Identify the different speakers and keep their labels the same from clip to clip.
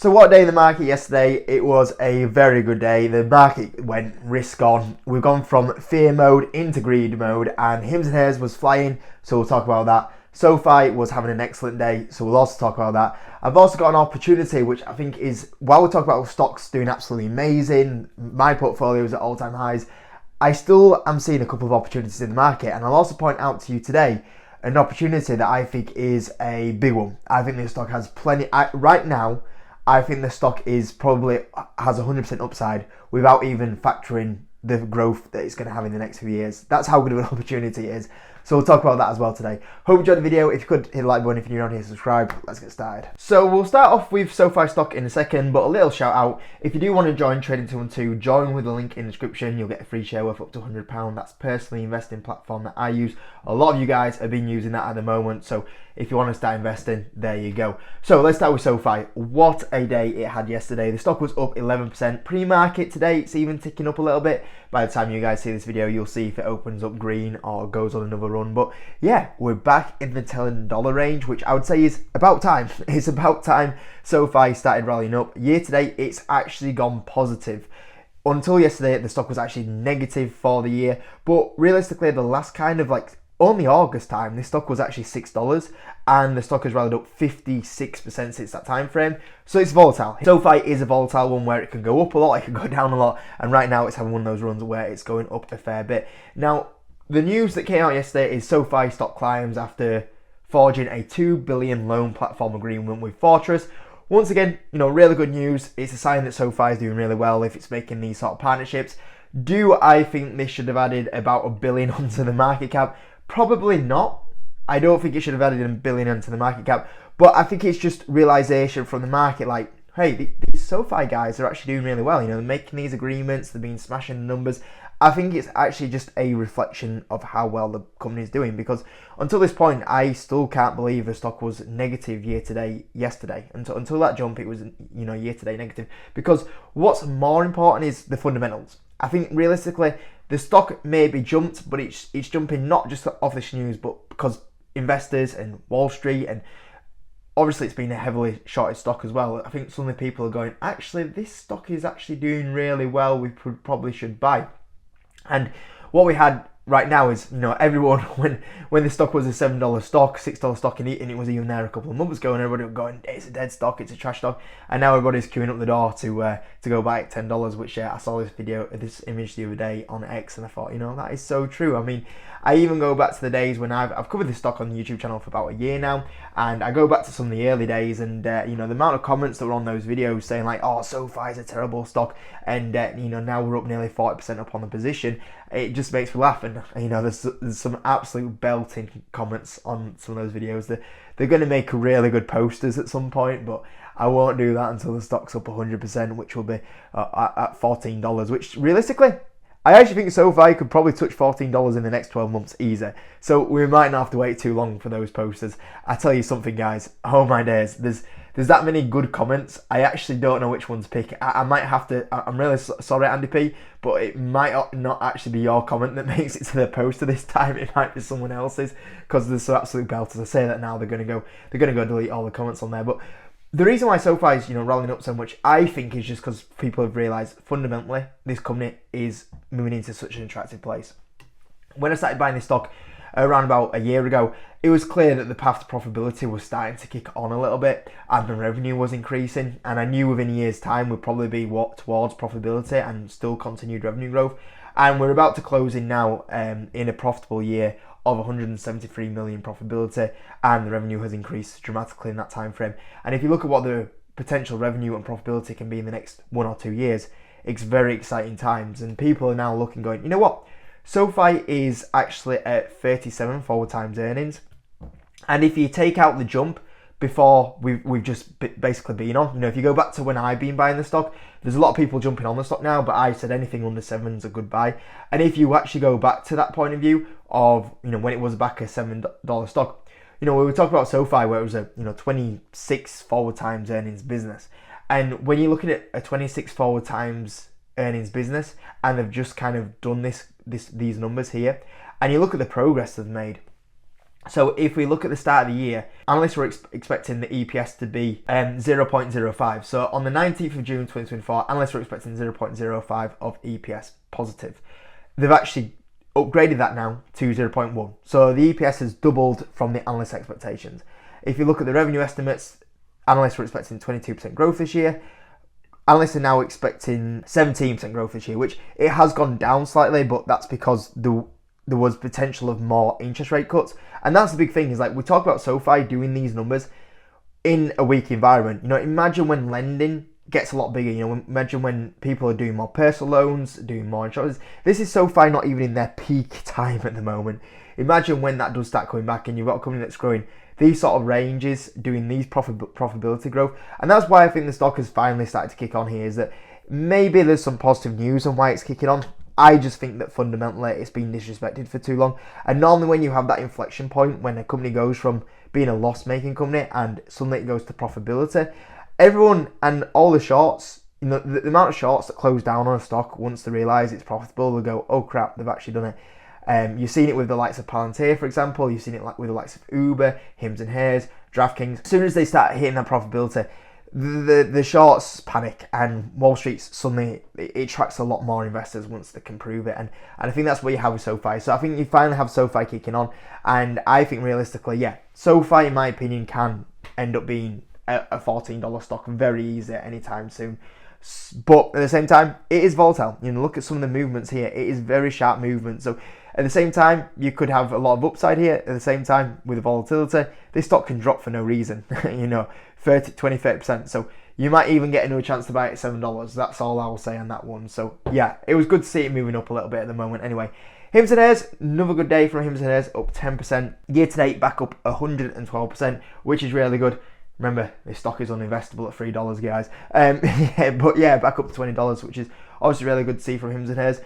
Speaker 1: So what a day in the market yesterday. It was a very good day. The market went risk on. We've gone from fear mode into greed mode, and hims and hers was flying, so we'll talk about that. Sofi was having an excellent day, so we'll also talk about that. I've also got an opportunity, which I think is, while we talk about stocks doing absolutely amazing, my portfolio is at all-time highs, I still am seeing a couple of opportunities in the market, and I'll also point out to you today an opportunity that I think is a big one. I think this stock has plenty, right now, I think the stock is probably has 100% upside without even factoring the growth that it's going to have in the next few years. That's how good of an opportunity it is. So we'll talk about that as well today. Hope you enjoyed the video. If you could, hit the like button. If you're new around here, subscribe. Let's get started. So we'll start off with Sofi stock in a second, but a little shout out. If you do want to join Trading 212, join with the link in the description. You'll get a free share worth up to £100. That's personally investing platform that I use. A lot of you guys have been using that at the moment. So if you want to start investing, there you go. So let's start with Sofi. What a day it had yesterday. The stock was up 11%. Pre-market today, it's even ticking up a little bit. By the time you guys see this video, you'll see if it opens up green or goes on another run. But yeah, we're back in the $10 range, which I would say is about time. It's about time Sofi started rallying up. Year to date, it's actually gone positive. Until yesterday, the stock was actually negative for the year. But realistically, the last kind of like only August time, this stock was actually $6, and the stock has rallied up 56% since that time frame. So it's volatile. Sofi is a volatile one where it can go up a lot, it can go down a lot, and right now it's having one of those runs where it's going up a fair bit. Now, the news that came out yesterday is Sofi stock climbs after forging a $2 billion loan platform agreement with Fortress. Once again, really good news. It's a sign that Sofi is doing really well if it's making these sort of partnerships. Do I think this should have added about $1 billion onto the market cap? Probably not. I don't think it should have added $1 billion into the market cap, but I think it's just realization from the market like, hey, these Sofi guys are actually doing really well. They're making these agreements, they've been smashing the numbers. I think it's actually just a reflection of how well the company is doing, because until this point, I still can't believe the stock was negative year to date yesterday. Until that jump, it was year to date negative, because what's more important is the fundamentals. I think realistically, the stock maybe jumped, but it's jumping not just off this news, but because investors and Wall Street, and obviously it's been a heavily shorted stock as well. I think some of the people are going, actually, this stock is actually doing really well. We probably should buy. And what we had right now is, everyone, when the stock was a $7 stock, $6 stock, and it was even there a couple of months ago, and everybody was going, it's a dead stock, it's a trash stock, and now everybody's queuing up the door to go buy at $10, which I saw this image the other day on X, and I thought, that is so true. I mean, I even go back to the days when I've covered this stock on the YouTube channel for about a year now, and I go back to some of the early days, and the amount of comments that were on those videos saying like, oh, Sofi is a terrible stock, and now we're up nearly 40% up on the position. It just makes me laugh, and there's some absolute belting comments on some of those videos. They're going to make really good posters at some point, but I won't do that until the stock's up 100%, which will be at $14, which realistically, I actually think Sofi could probably touch $14 in the next 12 months easy. So we might not have to wait too long for those posters. I tell you something, guys. Oh my days. There's that many good comments. I actually don't know which one to pick. I might have to. I'm really sorry, Andy P, but it might not actually be your comment that makes it to the poster this time. It might be someone else's, because there's some absolute belters. I say that now, they're gonna go delete all the comments on there. But the reason why Sofi is rallying up so much, I think, is just because people have realised fundamentally this company is moving into such an attractive place. When I started buying this stock around about a year ago, it was clear that the path to profitability was starting to kick on a little bit, and the revenue was increasing, and I knew within a year's time we'd probably be towards profitability and still continued revenue growth. And we're about to close in now in a profitable year of 173 million profitability, and the revenue has increased dramatically in that time frame. And if you look at what the potential revenue and profitability can be in the next 1 or 2 years, it's very exciting times, and people are now looking, going, you know what, Sofi is actually at 37 forward times earnings, and if you take out the jump before we've just basically been on, if you go back to when I've been buying the stock, there's a lot of people jumping on the stock now, but I said anything under 7 is a good buy. And if you actually go back to that point of view of when it was back a $7 stock, we were talking about Sofi where it was a 26 forward times earnings business, and when you're looking at a 26 forward times earnings business, and they've just kind of done these numbers here, and you look at the progress they've made. So if we look at the start of the year, analysts were expecting the EPS to be 0.05. So on the 19th of June 2024, analysts were expecting 0.05 of EPS positive. They've actually upgraded that now to 0.1. So the EPS has doubled from the analyst expectations. If you look at the revenue estimates, analysts were expecting 22% growth this year. Analysts are now expecting 17% growth this year, which it has gone down slightly, but that's because there was potential of more interest rate cuts. And that's the big thing, is like we talk about SoFi doing these numbers in a weak environment. Imagine when lending gets a lot bigger. Imagine when people are doing more personal loans, doing more insurance. This is SoFi not even in their peak time at the moment. Imagine when that does start coming back and you've got a company that's growing these sort of ranges, doing these profitability growth. And that's why I think the stock has finally started to kick on here, is that maybe there's some positive news on why it's kicking on. I just think that fundamentally it's been disrespected for too long. And normally when you have that inflection point, when a company goes from being a loss-making company and suddenly it goes to profitability, everyone and all the shorts, the amount of shorts that close down on a stock once they realise it's profitable, they'll go, oh crap, they've actually done it. You've seen it with the likes of Palantir, for example. You've seen it with the likes of Uber, Hims and Hers, DraftKings. As soon as they start hitting that profitability, the shorts panic, and Wall Street suddenly it attracts a lot more investors once they can prove it. And I think that's what you have with SoFi. So I think you finally have SoFi kicking on, and I think realistically, yeah, SoFi in my opinion can end up being a $14 stock very easy anytime soon. But at the same time, it is volatile. Look at some of the movements here. It is very sharp movement. So at the same time, you could have a lot of upside here. At the same time, with the volatility, this stock can drop for no reason. 20-30%. So you might even get another chance to buy it at $7. That's all I will say on that one. So yeah, it was good to see it moving up a little bit at the moment. Anyway, Hims and Hers, another good day from Hims and Hers, up 10%. Year to date, back up 112%, which is really good. Remember, this stock is uninvestable at $3, guys. But yeah, back up to $20, which is obviously really good to see from Hims and Hers.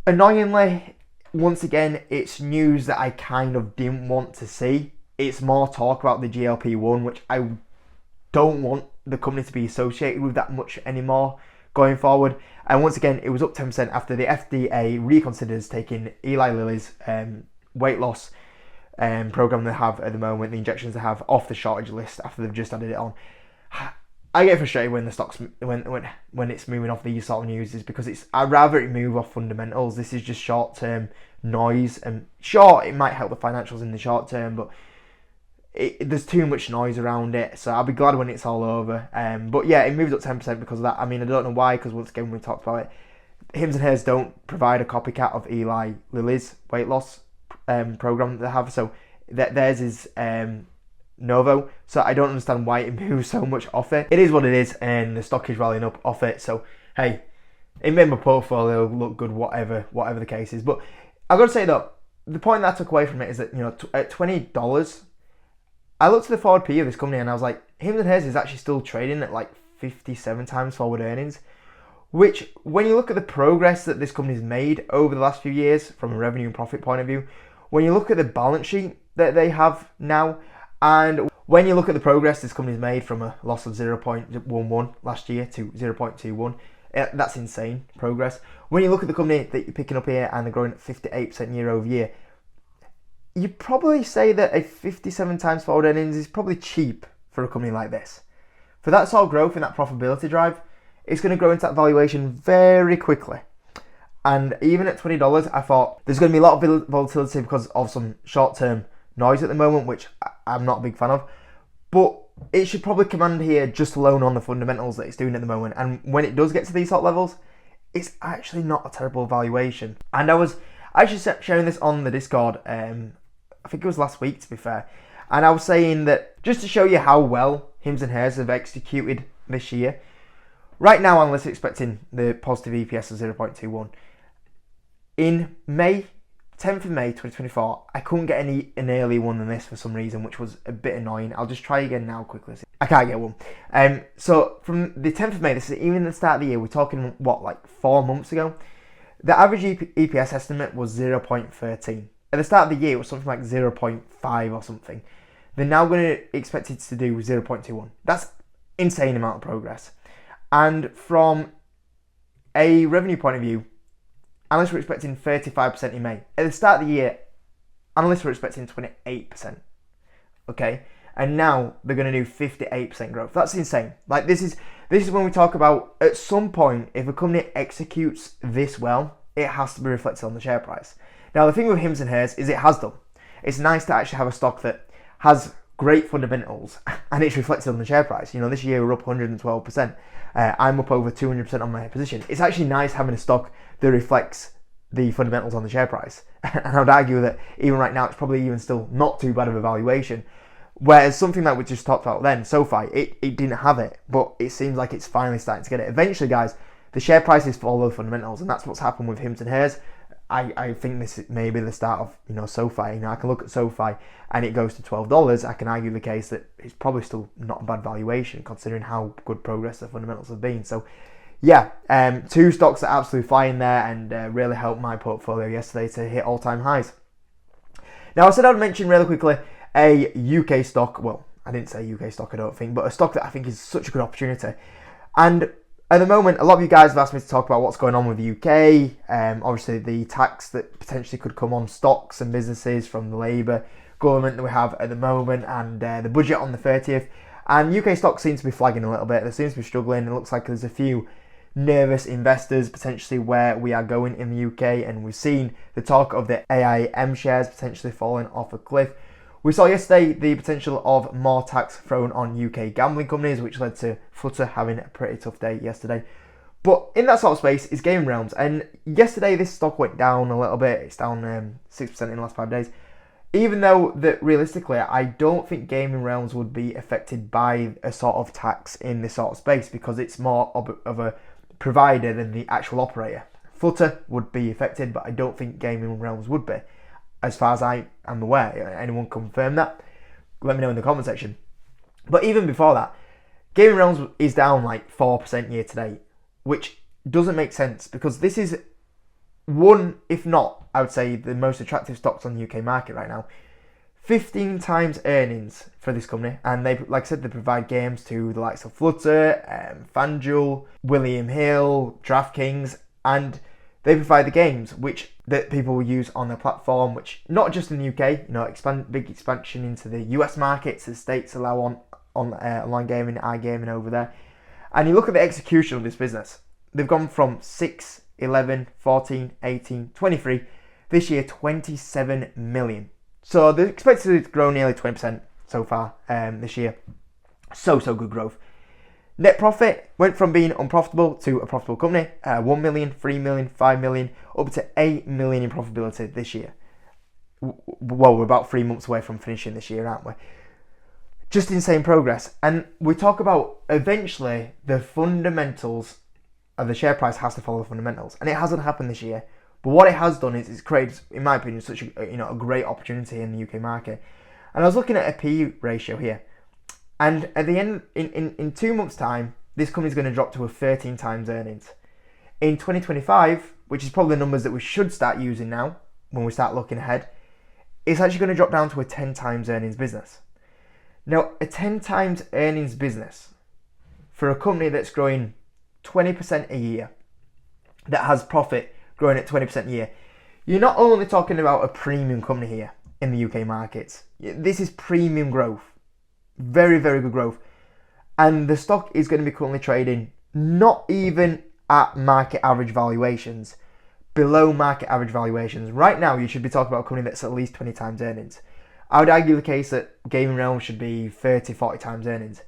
Speaker 1: Annoyingly, once again, it's news that I kind of didn't want to see. It's more talk about the GLP-1, which I don't want the company to be associated with that much anymore going forward. And once again, it was up 10% after the FDA reconsiders taking Eli Lilly's weight loss program they have at the moment, the injections they have, off the shortage list after they've just added it on. I get frustrated when the stocks when it's moving off these sort of news, is because I'd rather it move off fundamentals. This is just short term noise, and sure, it might help the financials in the short term, but there's too much noise around it. So I'll be glad when it's all over. But yeah, it moved up 10% because of that. I mean, I don't know why, because once again we talked about it. Hims and Hers don't provide a copycat of Eli Lilly's weight loss program that they have, so theirs is Novo, so I don't understand why it moves so much off it. It is what it is, and the stock is rallying up off it, so hey, it made my portfolio look good, whatever the case is. But I've got to say though, the point that I took away from it is that, at $20, I looked at the forward P of this company and I was like, Hims and Hers is actually still trading at like 57 times forward earnings, which, when you look at the progress that this company's made over the last few years from a revenue and profit point of view, when you look at the balance sheet that they have now, and when you look at the progress this company's made from a loss of 0.11 last year to 0.21, that's insane progress. When you look at the company that you're picking up here and they're growing at 58% year over year, you'd probably say that a 57 times forward earnings is probably cheap for a company like this. For that sort of growth and that profitability drive, it's going to grow into that valuation very quickly. And even at $20, I thought there's going to be a lot of volatility because of some short-term noise at the moment, which I'm not a big fan of. But it should probably command here just alone on the fundamentals that it's doing at the moment. And when it does get to these sort of levels, it's actually not a terrible valuation. And I was actually sharing this on the Discord, I think it was last week to be fair. And I was saying that just to show you how well Hims and Hers have executed this year, right now analysts are expecting the positive EPS of 0.21. In May, 10th of May 2024, I couldn't get an early one than this for some reason, which was a bit annoying. I'll just try again now quickly. I can't get one. So from the 10th of May, this is even the start of the year, we're talking, like 4 months ago, the average EPS estimate was 0.13. At the start of the year, it was something like 0.5 or something. They're now going to expect it to do 0.21. That's insane amount of progress. And from a revenue point of view, analysts were expecting 35% in May. At the start of the year, analysts were expecting 28%. Okay, and now they're going to do 58% growth. That's insane. Like this is when we talk about, at some point, if a company executes this well, it has to be reflected on the share price. Now the thing with Hims and Hers is it has done. It's nice to actually have a stock that has great fundamentals and it's reflected on the share price. You know, this year we're up 112%. I'm up over 200% on my position. It's actually nice having a stock that reflects the fundamentals on the share price. And I would argue that even right now, it's probably even still not too bad of a valuation. Whereas something like we just talked about then, Sofi, it didn't have it, but it seems like it's finally starting to get it. Eventually, guys, the share prices follow the fundamentals, and that's what's happened with Hims and Hers. I think this may be the start of, you know, Sofi. You know, I can look at Sofi and it goes to $12. I can argue the case that it's probably still not a bad valuation considering how good progress the fundamentals have been. So, yeah, two stocks that absolutely fly in there and really helped my portfolio yesterday to hit all-time highs. Now, I said I'd mention really quickly a UK stock. Well, I didn't say UK stock, I don't think, but a stock that I think is such a good opportunity. And at the moment, a lot of you guys have asked me to talk about what's going on with the UK. Obviously, the tax that potentially could come on stocks and businesses from the Labour government that we have at the moment, and the budget on the 30th. And UK stocks seem to be flagging a little bit. They seem to be struggling. It looks like there's a few nervous investors potentially where we are going in the UK, and we've seen the talk of the AIM shares potentially falling off a cliff. We saw yesterday the potential of more tax thrown on UK gambling companies, which led to Flutter having a pretty tough day yesterday. But in that sort of space is Gaming Realms, and yesterday this stock went down a little bit. It's down 6% in the last 5 days. Even though that realistically, I don't think Gaming Realms would be affected by a sort of tax in this sort of space because it's more of a provider than the actual operator. Flutter would be affected, but I don't think Gaming Realms would be. As far as I am aware, anyone confirm that? Let me know in the comment section. But even before that, Gaming Realms is down like 4% year to date, which doesn't make sense because this is one, if not, I would say the most attractive stocks on the UK market right now. 15 times earnings for this company, and they, like I said, they provide games to the likes of Flutter, FanDuel, William Hill, DraftKings, and they provide the games that people will use on their platform, which not just in the UK, you know, big expansion into the US markets. The states allow on online gaming, iGaming over there. And you look at the execution of this business. They've gone from 6, 11, 14, 18, 23, this year 27 million. So they're expected to grow nearly 20% so far this year. So good growth. Net profit went from being unprofitable to a profitable company. 1 million, 3 million, 5 million, up to 8 million in profitability this year. Well, we're about 3 months away from finishing this year, aren't we? Just insane progress. And we talk about eventually the fundamentals of the share price has to follow the fundamentals. And it hasn't happened this year. But what it has done is it's created, in my opinion, such a great opportunity in the UK market. And I was looking at a P ratio here. And at the end, in 2 months' time, this company's going to drop to a 13 times earnings. In 2025, which is probably the numbers that we should start using now, when we start looking ahead, it's actually going to drop down to a 10 times earnings business. Now, a 10 times earnings business for a company that's growing 20% a year, that has profit growing at 20% a year, you're not only talking about a premium company here in the UK markets. This is premium growth. Very, very good growth. And the stock is going to be currently trading not even at market average valuations, below market average valuations. Right now, you should be talking about a company that's at least 20 times earnings. I would argue the case that Gaming Realm should be 30, 40 times earnings.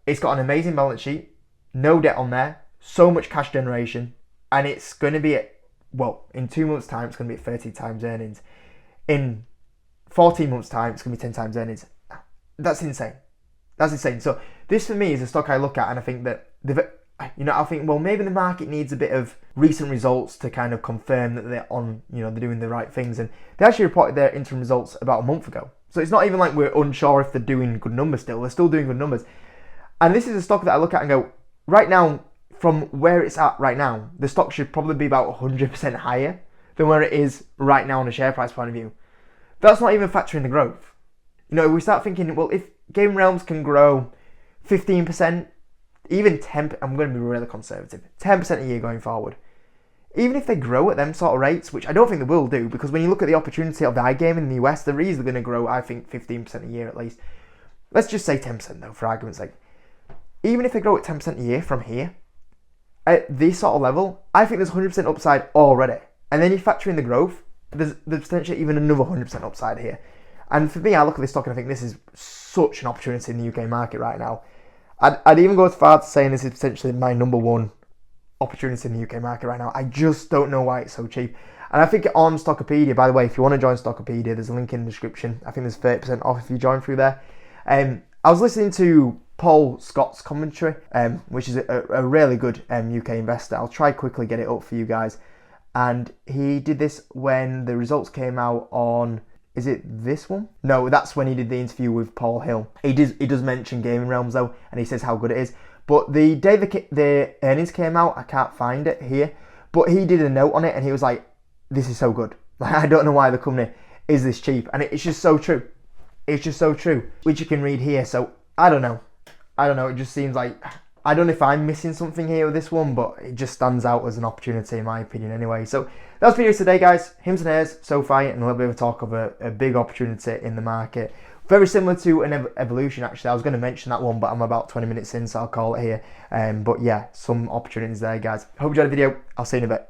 Speaker 1: It's got an amazing balance sheet, no debt on there, so much cash generation, and it's going to be at, well, in 2 months' time, it's going to be at 30 times earnings. In 14 months' time, it's going to be 10 times earnings. That's insane. That's insane. So this for me is a stock I look at and I think that I think, well, maybe the market needs a bit of recent results to kind of confirm that they're on, they're doing the right things. And they actually reported their interim results about a month ago. So it's not even like we're unsure if they're doing good numbers still. They're still doing good numbers. And this is a stock that I look at and go, right now, from where it's at right now, the stock should probably be about 100% higher than where it is right now on a share price point of view. That's not even factoring the growth. We start thinking, well, if Game Realms can grow 15%, even 10%, I'm going to be really conservative, 10% a year going forward. even if they grow at them sort of rates, which I don't think they will do, because when you look at the opportunity of the iGaming in the US, they're easily going to grow, I think, 15% a year at least. Let's just say 10% though, for argument's sake. Even if they grow at 10% a year from here, at this sort of level, I think there's 100% upside already. And then you factor in the growth, there's potentially even another 100% upside here. And for me, I look at this stock and I think this is such an opportunity in the UK market right now. I'd even go as far as saying this is potentially my number one opportunity in the UK market right now. I just don't know why it's so cheap. And I think on Stockopedia, by the way, if you want to join Stockopedia, there's a link in the description. I think there's 30% off if you join through there. I was listening to Paul Scott's commentary, which is a really good UK investor. I'll try quickly get it up for you guys. And he did this when the results came out on... Is it this one? No, that's when he did the interview with Paul Hill. He does mention Gaming Realms though, and he says how good it is. But the day the earnings came out, I can't find it here, but he did a note on it and he was like, this is so good. Like, I don't know why the company is this cheap. And it's just so true. It's just so true, which you can read here. So I don't know. It just seems like, I don't know if I'm missing something here with this one, but it just stands out as an opportunity in my opinion anyway. So that's video today, guys. Hims and hairs, Sofi, and a little bit of a talk of a big opportunity in the market. Very similar to an evolution, actually. I was going to mention that one, but I'm about 20 minutes in, so I'll call it here. But yeah, some opportunities there, guys. Hope you enjoyed the video. I'll see you in a bit.